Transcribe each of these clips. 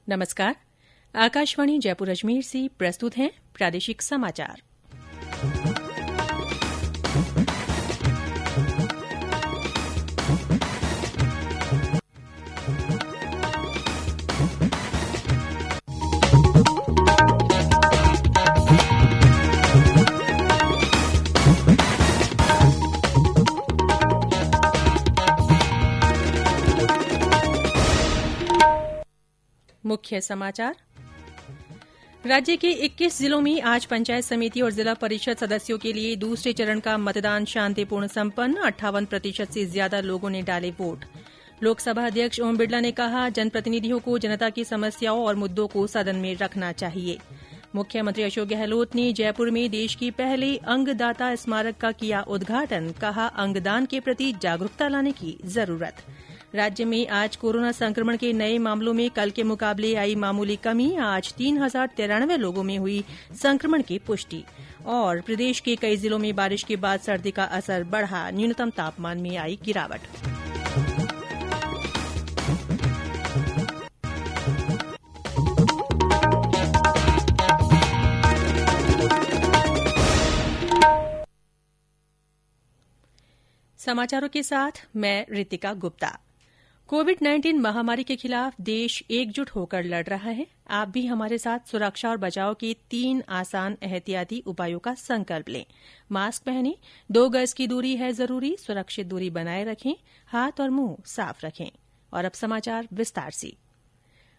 नमस्कार। आकाशवाणी जयपुर अजमेर से प्रस्तुत हैं प्रादेशिक समाचार। मुख्य समाचार। राज्य के 21 जिलों में आज पंचायत समिति और जिला परिषद सदस्यों के लिए दूसरे चरण का मतदान शांतिपूर्ण संपन्न। 58% से ज्यादा लोगों ने डाले वोट। लोकसभा अध्यक्ष ओम बिड़ला ने कहा, जनप्रतिनिधियों को जनता की समस्याओं और मुद्दों को सदन में रखना चाहिए। मुख्यमंत्री अशोक गहलोत ने जयपुर में देश की पहले अंगदाता स्मारक का किया उद्घाटन। कहा, अंगदान के प्रति जागरूकता लाने की जरूरत। राज्य में आज कोरोना संक्रमण के नए मामलों में कल के मुकाबले आई मामूली कमी। आज 3093 लोगों में हुई संक्रमण की पुष्टि। और प्रदेश के कई जिलों में बारिश के बाद सर्दी का असर बढ़ा। न्यूनतम तापमान में आई गिरावट। समाचारों के साथ मैं रितिका गुप्ता। कोविड-19 महामारी के खिलाफ देश एकजुट होकर लड़ रहा है। आप भी हमारे साथ सुरक्षा और बचाव के 3 आसान एहतियाती उपायों का संकल्प लें। मास्क पहनें, 2 गज की दूरी है जरूरी, सुरक्षित दूरी बनाए रखें, हाथ और मुंह साफ रखें। और अब समाचार विस्तार से।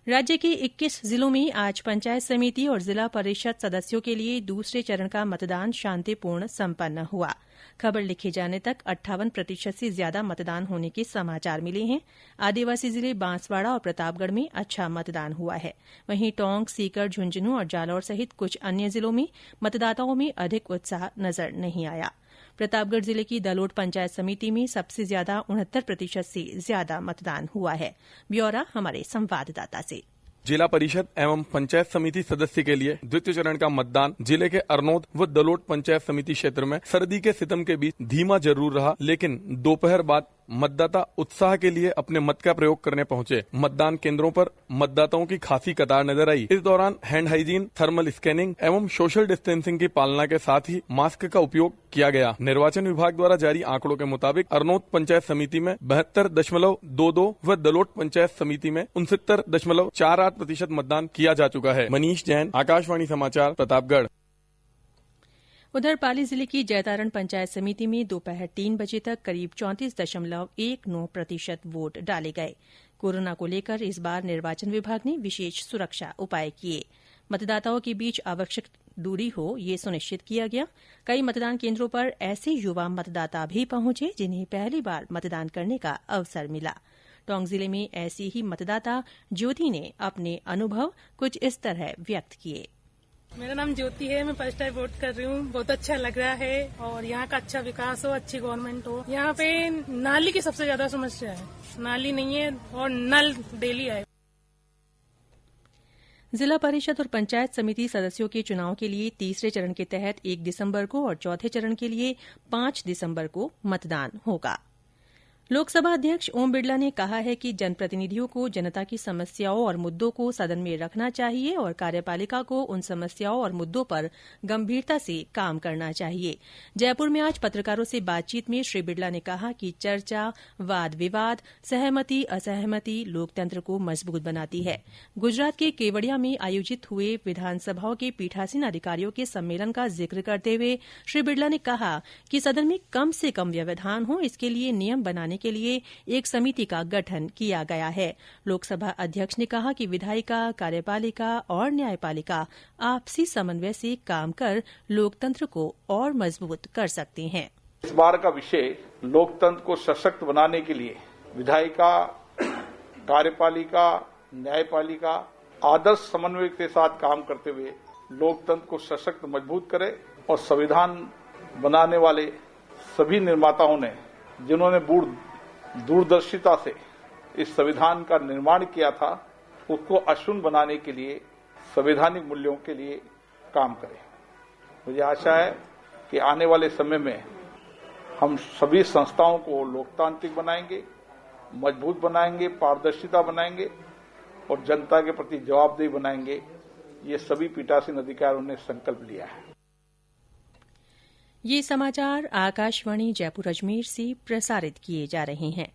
राज्य के 21 जिलों में आज पंचायत समिति और जिला परिषद सदस्यों के लिए दूसरे चरण का मतदान शांतिपूर्ण संपन्न हुआ। खबर लिखे जाने तक 58% से ज्यादा मतदान होने के समाचार मिले हैं। आदिवासी जिले बांसवाड़ा और प्रतापगढ़ में अच्छा मतदान हुआ है। वहीं टोंक, सीकर, झुंझुनूं और जालौर सहित कुछ अन्य जिलों में मतदाताओं में अधिक उत्साह नजर नहीं आया। प्रतापगढ़ जिले की दलोट पंचायत समिति में सबसे ज्यादा 69% से ज्यादा मतदान हुआ है। ब्यौरा हमारे संवाददाता से। जिला परिषद एवं पंचायत समिति सदस्य के लिए द्वितीय चरण का मतदान जिले के अरनोद व दलोट पंचायत समिति क्षेत्र में सर्दी के सितम के बीच धीमा जरूर रहा, लेकिन दोपहर बाद मतदाता उत्साह के लिए अपने मत का प्रयोग करने पहुंचे। मतदान केंद्रों पर मतदाताओं की खासी कतार नजर आई। इस दौरान हैंड हाइजीन, थर्मल स्कैनिंग एवं सोशल डिस्टेंसिंग की पालना के साथ ही मास्क का उपयोग किया गया। निर्वाचन विभाग द्वारा जारी आंकड़ों के मुताबिक अरनोद पंचायत समिति में 72.22 व दलोट पंचायत समिति में 69.48% मतदान किया जा चुका है। मनीष जैन, आकाशवाणी समाचार, प्रतापगढ़। उधर पाली जिले की जैतारण पंचायत समिति में दोपहर 3 बजे तक करीब 34.19% वोट डाले गए। कोरोना को लेकर इस बार निर्वाचन विभाग ने विशेष सुरक्षा उपाय किए। मतदाताओं के बीच आवश्यक दूरी हो, ये सुनिश्चित किया गया। कई मतदान केंद्रों पर ऐसे युवा मतदाता भी पहुंचे जिन्हें पहली बार मतदान करने का अवसर मिला। टोंक जिले में ऐसी ही मतदाता ज्योति ने अपने अनुभव कुछ इस तरह व्यक्त किए। मेरा नाम ज्योति है। मैं फर्स्ट टाइम वोट कर रही हूँ। बहुत अच्छा लग रहा है और यहाँ का अच्छा विकास हो, अच्छी गवर्नमेंट हो। यहाँ पे नाली की सबसे ज्यादा समस्या है। नाली नहीं है और नल डेली आए। जिला परिषद और पंचायत समिति सदस्यों के चुनाव के लिए तीसरे चरण के तहत 1 दिसंबर को और चौथे चरण के लिए 5 दिसंबर को मतदान होगा। लोकसभा अध्यक्ष ओम बिड़ला ने कहा है कि जनप्रतिनिधियों को जनता की समस्याओं और मुद्दों को सदन में रखना चाहिए और कार्यपालिका को उन समस्याओं और मुद्दों पर गंभीरता से काम करना चाहिए। जयपुर में आज पत्रकारों से बातचीत में श्री बिड़ला ने कहा कि चर्चा, वाद विवाद, सहमति असहमति लोकतंत्र को मजबूत बनाती है। गुजरात के केवड़िया में आयोजित हुए विधानसभाओं के पीठासीन अधिकारियों के सम्मेलन का जिक्र करते हुए श्री बिड़ला ने कहा कि सदन में कम से कम व्यवधान हो, इसके लिए नियम बनाने के लिए एक समिति का गठन किया गया है। लोकसभा अध्यक्ष ने कहा कि विधायिका, कार्यपालिका और न्यायपालिका आपसी समन्वय से काम कर लोकतंत्र को और मजबूत कर सकते हैं। इस बार का विषय लोकतंत्र को सशक्त बनाने के लिए विधायिका, कार्यपालिका, न्यायपालिका आदर्श समन्वय के साथ काम करते हुए लोकतंत्र को सशक्त मजबूत करे। और संविधान बनाने वाले सभी निर्माताओं ने जिन्होंने दूरदर्शिता से इस संविधान का निर्माण किया था, उसको अक्षुण्ण बनाने के लिए, संवैधानिक मूल्यों के लिए काम करें। मुझे आशा है कि आने वाले समय में हम सभी संस्थाओं को लोकतांत्रिक बनाएंगे, मजबूत बनाएंगे, पारदर्शिता बनाएंगे और जनता के प्रति जवाबदेही बनाएंगे, ये सभी पीठासीन अधिकारियों ने संकल्प लिया है। ये समाचार आकाशवाणी जयपुर अजमेर से प्रसारित किए जा रहे हैं।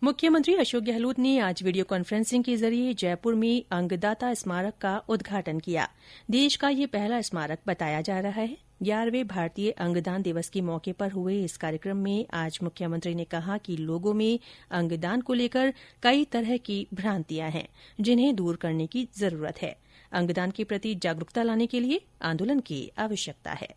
मुख्यमंत्री अशोक गहलोत ने आज वीडियो कॉन्फ्रेंसिंग के जरिए जयपुर में अंगदाता स्मारक का उद्घाटन किया। देश का ये पहला स्मारक बताया जा रहा है। 11वें भारतीय अंगदान दिवस के मौके पर हुए इस कार्यक्रम में आज मुख्यमंत्री ने कहा कि लोगों में अंगदान को लेकर कई तरह की भ्रांतियां हैं, जिन्हें दूर करने की जरूरत है। अंगदान के प्रति जागरूकता लाने के लिए आंदोलन की आवश्यकता है।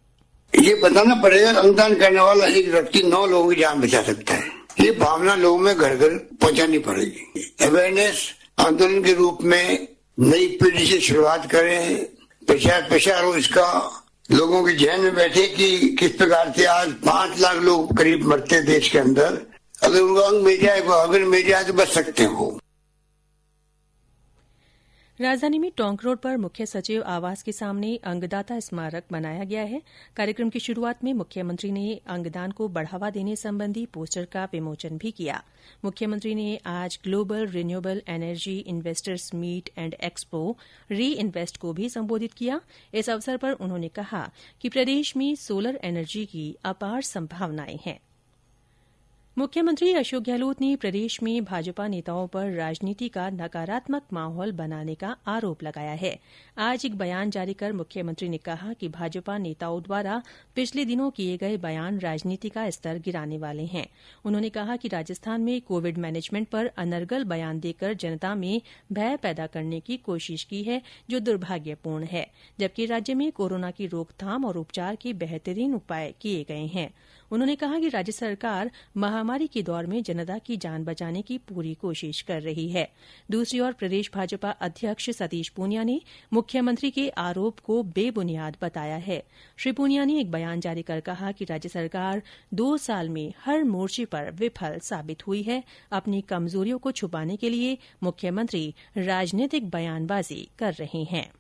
ये बताना पड़ेगा, अंगदान करने वाला एक व्यक्ति 9 लोगों की जान बचा सकता है। ये भावना लोगों में घर घर पहुंचानी पड़ेगी। अवेयरनेस आंदोलन के रूप में नई पीढ़ी से शुरुआत करें, प्रचार हो इसका, लोगों के जहन में बैठे कि किस प्रकार से आज 5 लाख लोग करीब मरते हैं देश के अंदर, अगर उनको अंग मिल जाए, अगर मिल जाए तो बच सकते हैं वो। राजधानी में टोंक रोड पर मुख्य सचिव आवास के सामने अंगदाता स्मारक बनाया गया है। कार्यक्रम की शुरुआत में मुख्यमंत्री ने अंगदान को बढ़ावा देने संबंधी पोस्टर का विमोचन भी किया। मुख्यमंत्री ने आज global renewable energy investors meet and expo re invest को भी संबोधित किया। इस अवसर पर उन्होंने कहा कि प्रदेश में सोलर एनर्जी की अपार संभावनाएं हैं। मुख्यमंत्री अशोक गहलोत ने प्रदेश में भाजपा नेताओं पर राजनीति का नकारात्मक माहौल बनाने का आरोप लगाया है। आज एक बयान जारी कर मुख्यमंत्री ने कहा कि भाजपा नेताओं द्वारा पिछले दिनों किए गए बयान राजनीति का स्तर गिराने वाले हैं। उन्होंने कहा कि राजस्थान में कोविड मैनेजमेंट पर अनर्गल बयान देकर जनता में भय पैदा करने की कोशिश की है, जो दुर्भाग्यपूर्ण है, जबकि राज्य में कोरोना की रोकथाम और उपचार के बेहतरीन उपाय किए गए हैं। उन्होंने कहा कि राज्य सरकार महामारी के दौर में जनता की जान बचाने की पूरी कोशिश कर रही है। दूसरी ओर प्रदेश भाजपा अध्यक्ष सतीश पूनिया ने मुख्यमंत्री के आरोप को बेबुनियाद बताया है। श्री पूनिया ने एक बयान जारी कर कहा कि राज्य सरकार 2 साल में हर मोर्चे पर विफल साबित हुई है। अपनी कमजोरियों को छुपाने के लिए मुख्यमंत्री राजनीतिक बयानबाजी कर रहे हैं।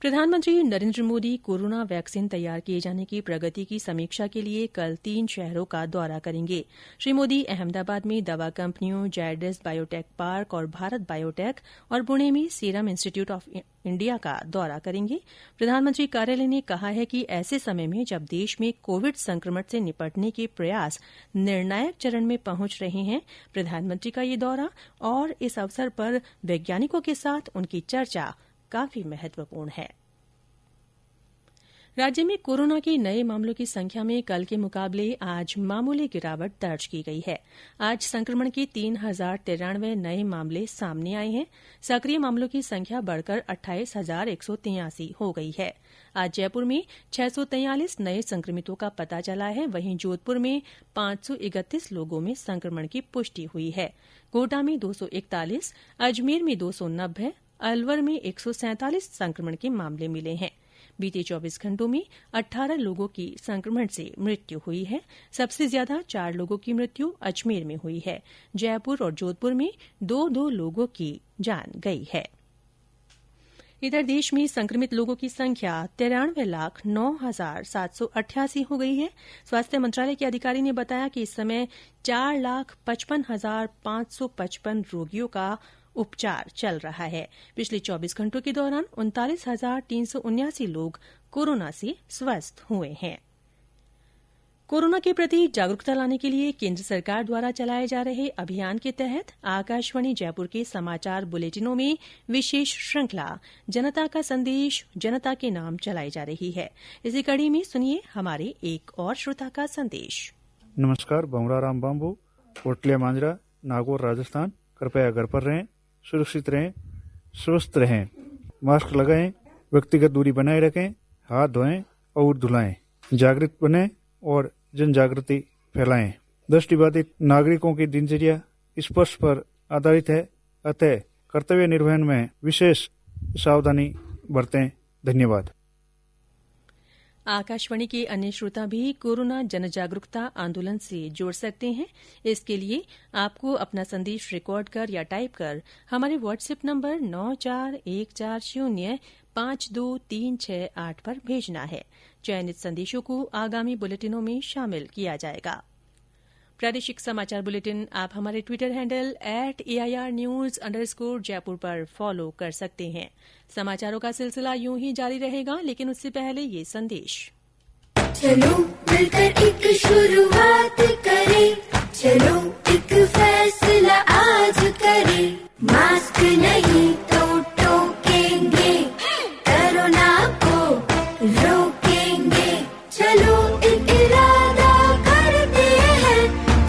प्रधानमंत्री नरेंद्र मोदी कोरोना वैक्सीन तैयार किए जाने की प्रगति की समीक्षा के लिए कल 3 शहरों का दौरा करेंगे। श्री मोदी अहमदाबाद में दवा कंपनियों जायडस बायोटेक पार्क और भारत बायोटेक और पुणे में सीरम इंस्टीट्यूट ऑफ इंडिया का दौरा करेंगे। प्रधानमंत्री कार्यालय ने कहा है कि ऐसे समय में जब देश में कोविड संक्रमण से निपटने के प्रयास निर्णायक चरण में पहुंच रहे हैं, प्रधानमंत्री का ये दौरा और इस अवसर पर वैज्ञानिकों के साथ उनकी चर्चा काफी महत्वपूर्ण है। राज्य में कोरोना के नए मामलों की संख्या में कल के मुकाबले आज मामूली गिरावट दर्ज की गई है। आज संक्रमण के 3093 नए मामले सामने आए हैं। सक्रिय मामलों की संख्या बढ़कर 28,183 हो गई है। आज जयपुर में 643 नए संक्रमितों का पता चला है। वहीं जोधपुर में 531 लोगों में संक्रमण की पुष्टि हुई है। कोटा में 241, अजमेर में 290, अलवर में 147 संक्रमण के मामले मिले हैं। बीते 24 घंटों में 18 लोगों की संक्रमण से मृत्यु हुई है। सबसे ज्यादा 4 लोगों की मृत्यु अजमेर में हुई है। जयपुर और जोधपुर में 2-2 लोगों की जान गई है। इधर देश में संक्रमित लोगों की संख्या 93,09,788 हो गई है। स्वास्थ्य मंत्रालय के अधिकारी ने बताया कि इस समय 4,55,555 रोगियों का उपचार चल रहा है। पिछले 24 घंटों के दौरान 39,379 लोग कोरोना से स्वस्थ हुए हैं। कोरोना के प्रति जागरूकता लाने के लिए केंद्र सरकार द्वारा चलाए जा रहे अभियान के तहत आकाशवाणी जयपुर के समाचार बुलेटिनों में विशेष श्रृंखला जनता का संदेश जनता के नाम चलाई जा रही है। इसी कड़ी में सुनिए हमारे एक और श्रोता का संदेश। नमस्कार, भंवराराम बाम्बू, कोटलिया मांजरा, नागौर, राजस्थान। कृपया घर पर रहें, सुरक्षित रहें, स्वस्थ रहें, मास्क लगाएं, व्यक्तिगत दूरी बनाए रखें, हाथ धोएं और धुलाएं, जागृत बनें और जन जागृति फैलाएं। दृष्टिबाधित नागरिकों की दिनचर्या स्पर्श पर आधारित है, अतः कर्तव्य निर्वहन में विशेष सावधानी बरतें। धन्यवाद। आकाशवाणी के अन्य श्रोता भी कोरोना जन जागरूकता आंदोलन से जुड़ सकते हैं। इसके लिए आपको अपना संदेश रिकॉर्ड कर या टाइप कर हमारे व्हाट्सएप नंबर 9414052368 पर भेजना है। चयनित संदेशों को आगामी बुलेटिनों में शामिल किया जाएगा। प्रादेशिक समाचार बुलेटिन आप हमारे ट्विटर हैंडल @AIRnews_जयपुर पर फॉलो कर सकते हैं। समाचारों का सिलसिला यूं ही जारी रहेगा, लेकिन उससे पहले ये संदेश। चलो मिलकर एक शुरुआत करें, चलो एक फैसला आज करें, मास्क नहीं तो टोकेंगे, कोरोना को रोकेंगे, चलो एक इरादा करते हैं,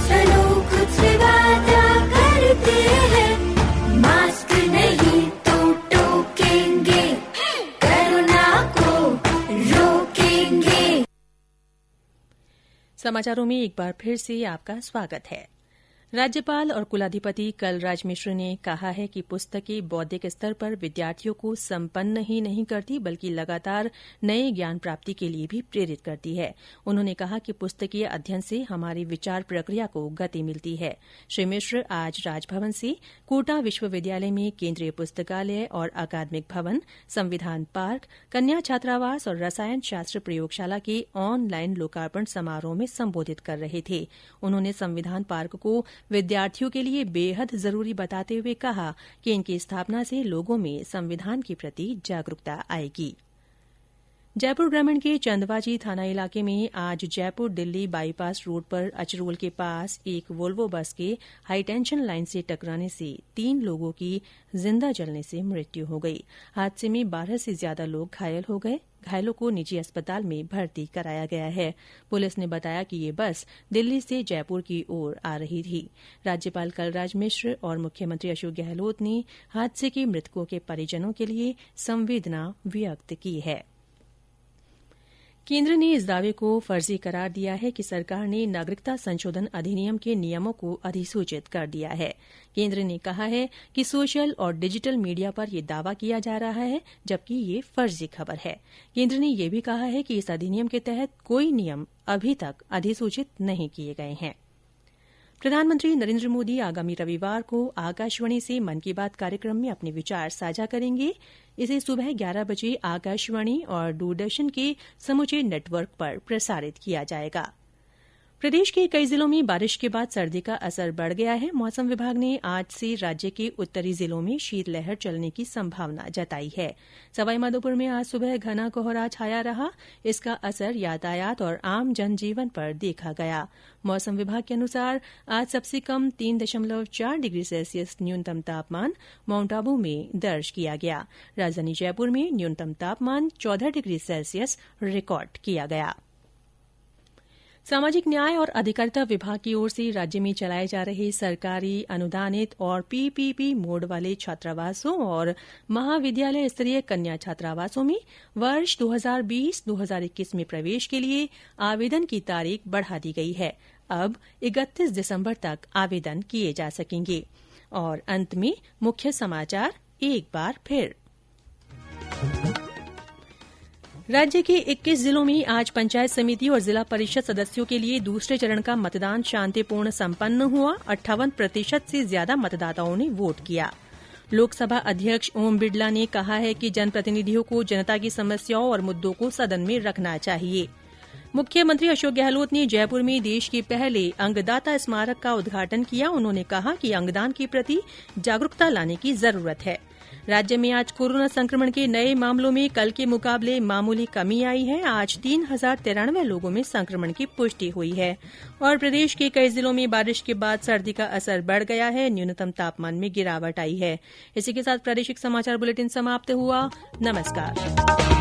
चलो कुछ वादा करते हैं, मास्क नहीं तो टोकेंगे, कोरोना को रोकेंगे। समाचारों में एक बार फिर से आपका स्वागत है। राज्यपाल और कुलाधिपति कलराज मिश्र ने कहा है कि पुस्तकें बौद्धिक स्तर पर विद्यार्थियों को संपन्न ही नहीं करती, बल्कि लगातार नए ज्ञान प्राप्ति के लिए भी प्रेरित करती है। उन्होंने कहा कि पुस्तकीय अध्ययन से हमारी विचार प्रक्रिया को गति मिलती है। श्री मिश्र आज राजभवन से कोटा विश्वविद्यालय में केंद्रीय पुस्तकालय और अकादमिक भवन, संविधान पार्क, कन्या छात्रावास और रसायन शास्त्र प्रयोगशाला के ऑनलाइन लोकार्पण समारोह में संबोधित कर रहे थे। उन्होंने संविधान पार्क को विद्यार्थियों के लिए बेहद जरूरी बताते हुए कहा कि इनकी स्थापना से लोगों में संविधान के प्रति जागरूकता आएगी। जयपुर ग्रामीण के चंदवाजी थाना इलाके में आज जयपुर दिल्ली बाईपास रोड पर अचरोल के पास एक वोल्वो बस के हाईटेंशन लाइन से टकराने से 3 लोगों की जिंदा जलने से मृत्यु हो गई। हादसे में 12 से ज्यादा लोग घायल हो गए। घायलों को निजी अस्पताल में भर्ती कराया गया है। पुलिस ने बताया कि ये बस दिल्ली से जयपुर की ओर आ रही थी। राज्यपाल कलराज मिश्र और मुख्यमंत्री अशोक गहलोत ने हादसे के मृतकों के परिजनों के लिए संवेदना व्यक्त की है। केंद्र ने इस दावे को फर्जी करार दिया है कि सरकार ने नागरिकता संशोधन अधिनियम के नियमों को अधिसूचित कर दिया है। केंद्र ने कहा है कि सोशल और डिजिटल मीडिया पर यह दावा किया जा रहा है, जबकि ये फर्जी खबर है। केंद्र ने यह भी कहा है कि इस अधिनियम के तहत कोई नियम अभी तक अधिसूचित नहीं किए गए हैं। प्रधानमंत्री नरेंद्र मोदी आगामी रविवार को आकाशवाणी से मन की बात कार्यक्रम में अपने विचार साझा करेंगे। इसे सुबह 11 बजे आकाशवाणी और दूरदर्शन के समूचे नेटवर्क पर प्रसारित किया जाएगा। प्रदेश के कई जिलों में बारिश के बाद सर्दी का असर बढ़ गया है। मौसम विभाग ने आज से राज्य के उत्तरी जिलों में शीतलहर चलने की संभावना जताई है। सवाईमाधोपुर में आज सुबह घना कोहरा छाया रहा। इसका असर यातायात और आम जनजीवन पर देखा गया। मौसम विभाग के अनुसार आज सबसे कम 3.4 डिग्री सेल्सियस न्यूनतम तापमान माउंट आबू में दर्ज किया गया। राजधानी जयपुर में न्यूनतम तापमान 14 डिग्री सेल्सियस रिकॉर्ड किया गया। सामाजिक न्याय और अधिकारिता विभाग की ओर से राज्य में चलाए जा रहे सरकारी अनुदानित और पीपीपी मोड वाले छात्रावासों और महाविद्यालय स्तरीय कन्या छात्रावासों में वर्ष 2020-2021 में प्रवेश के लिए आवेदन की तारीख बढ़ा दी गई है। अब 31 दिसंबर तक आवेदन किए जा सकेंगे। और अंत में मुख्य समाचार एक बार फिर। राज्य के 21 जिलों में आज पंचायत समिति और जिला परिषद सदस्यों के लिए दूसरे चरण का मतदान शांतिपूर्ण संपन्न हुआ। 58% से ज्यादा मतदाताओं ने वोट किया। लोकसभा अध्यक्ष ओम बिड़ला ने कहा है कि जनप्रतिनिधियों को जनता की समस्याओं और मुद्दों को सदन में रखना चाहिए। मुख्यमंत्री अशोक गहलोत ने जयपुर में देश के पहले अंगदाता स्मारक का उद्घाटन किया। उन्होंने कहा कि अंगदान के प्रति जागरूकता लाने की जरूरत है। राज्य में आज कोरोना संक्रमण के नए मामलों में कल के मुकाबले मामूली कमी आई है। आज 3093 लोगों में संक्रमण की पुष्टि हुई है। और प्रदेश के कई जिलों में बारिश के बाद सर्दी का असर बढ़ गया है। न्यूनतम तापमान में गिरावट आई है। इसी के साथ प्रादेशिक समाचार बुलेटिन समाप्त हुआ। नमस्कार।